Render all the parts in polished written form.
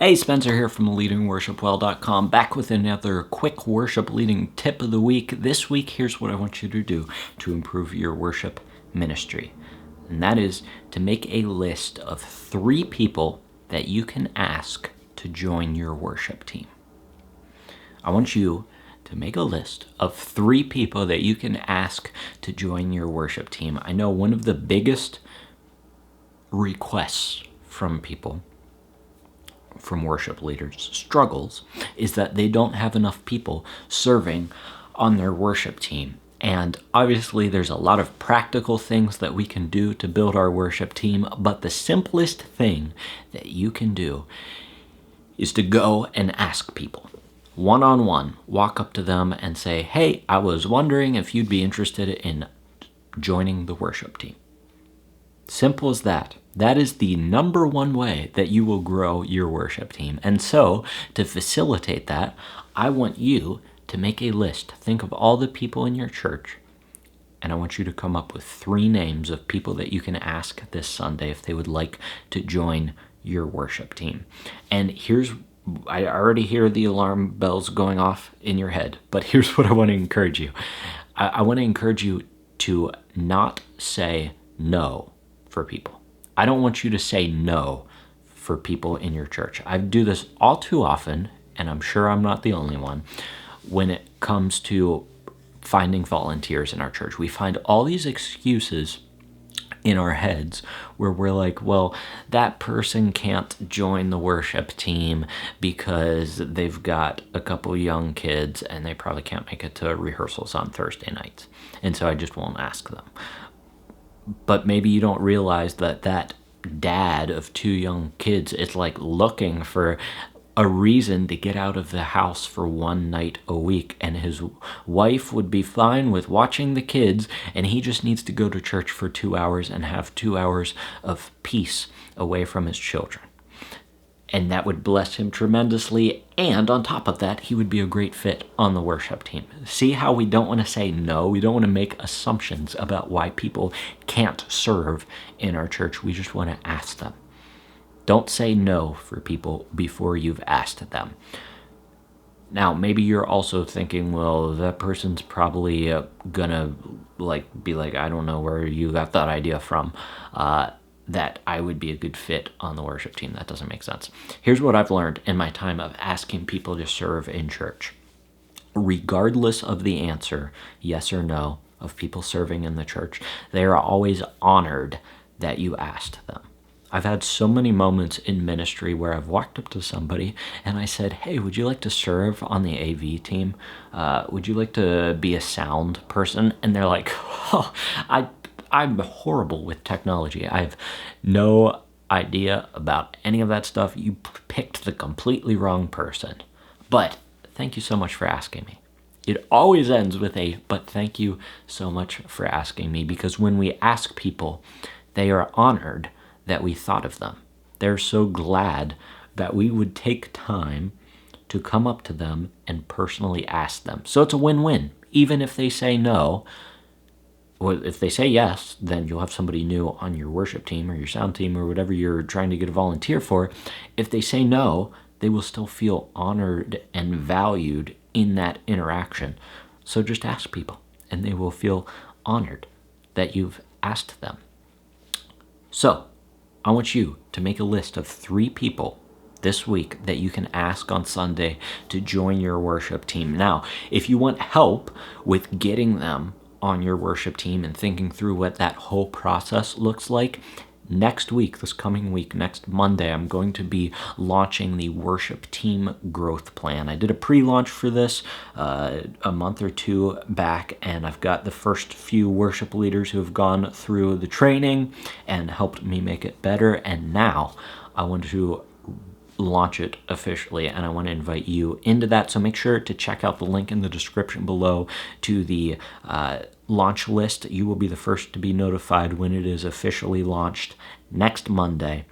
Hey, Spencer here from leadingworshipwell.com, back with another quick worship leading tip of the week. This week, here's what I want you to do to improve your worship ministry. And that is to make a list of 3 people that you can ask to join your worship team. I want you to make a list of 3 people that you can ask to join your worship team. I know one of the biggest requests from people, from worship leaders, struggles, is that they don't have enough people serving on their worship team. And obviously there's a lot of practical things that we can do to build our worship team, but the simplest thing that you can do is to go and ask people. One-on-one, walk up to them and say, hey, I was wondering if you'd be interested in joining the worship team. Simple as that. That is the number one way that you will grow your worship team. And so, to facilitate that, I want you to make a list. Think of all the people in your church, and I want you to come up with 3 names of people that you can ask this Sunday if they would like to join your worship team. And I already hear the alarm bells going off in your head, but here's what I want to encourage you. I want to encourage you to not say no for people. I don't want you to say no for people in your church. I do this all too often, and I'm sure I'm not the only one, when it comes to finding volunteers in our church. We find all these excuses in our heads where we're like, well, that person can't join the worship team because they've got a couple young kids and they probably can't make it to rehearsals on Thursday nights, and so I just won't ask them. But maybe you don't realize that dad of 2 young kids is like looking for a reason to get out of the house for 1 night a week, and his wife would be fine with watching the kids, and he just needs to go to church for 2 hours and have 2 hours of peace away from his children. And that would bless him tremendously, and on top of that, he would be a great fit on the worship team. See how we don't want to say no? We don't want to make assumptions about why people can't serve in our church. We just want to ask them. Don't say no for people before you've asked them. Now, maybe you're also thinking, well, that person's probably gonna be like, I don't know where you got that idea from, that I would be a good fit on the worship team. That doesn't make sense. Here's what I've learned in my time of asking people to serve in church. Regardless of the answer, yes or no, of people serving in the church, they are always honored that you asked them. I've had so many moments in ministry where I've walked up to somebody and I said, hey, would you like to serve on the AV team? Would you like to be a sound person? And they're like, oh, I'm horrible with technology. I have no idea about any of that stuff. You picked the completely wrong person. But thank you so much for asking me. It always ends with but thank you so much for asking me, because when we ask people, they are honored that we thought of them. They're so glad that we would take time to come up to them and personally ask them. So it's a win-win. Even if they say no, or if they say yes, then you'll have somebody new on your worship team or your sound team or whatever you're trying to get a volunteer for. If they say no, they will still feel honored and valued in that interaction. So just ask people, and they will feel honored that you've asked them. So I want you to make a list of 3 people this week that you can ask on Sunday to join your worship team. Now, if you want help with getting them on your worship team and thinking through what that whole process looks like, next week, this coming week, next Monday, I'm going to be launching the worship team growth plan. I did a pre-launch for this a month or 2 back, and I've got the first few worship leaders who have gone through the training and helped me make it better, and now I want to launch it officially, and I want to invite you into that. So make sure to check out the link in the description below to the launch list. You will be the first to be notified when it is officially launched next Monday.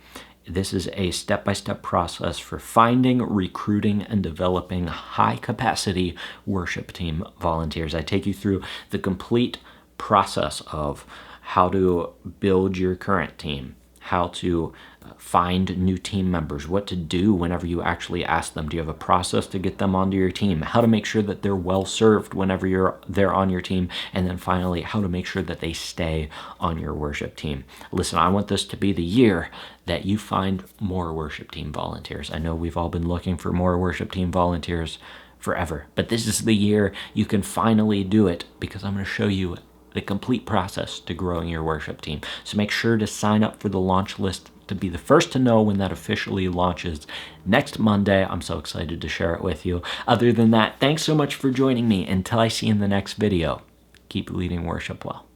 This is a step-by-step process for finding, recruiting, and developing high-capacity worship team volunteers. I take you through the complete process of how to build your current team, how to find new team members, what to do whenever you actually ask them. Do you have a process to get them onto your team? How to make sure that they're well served whenever they're on your team. And then finally, how to make sure that they stay on your worship team. Listen, I want this to be the year that you find more worship team volunteers. I know we've all been looking for more worship team volunteers forever, but this is the year you can finally do it, because I'm going to show you the complete process to growing your worship team. So make sure to sign up for the launch list to be the first to know when that officially launches next Monday. I'm so excited to share it with you. Other than that, thanks so much for joining me. Until I see you in the next video, keep leading worship well.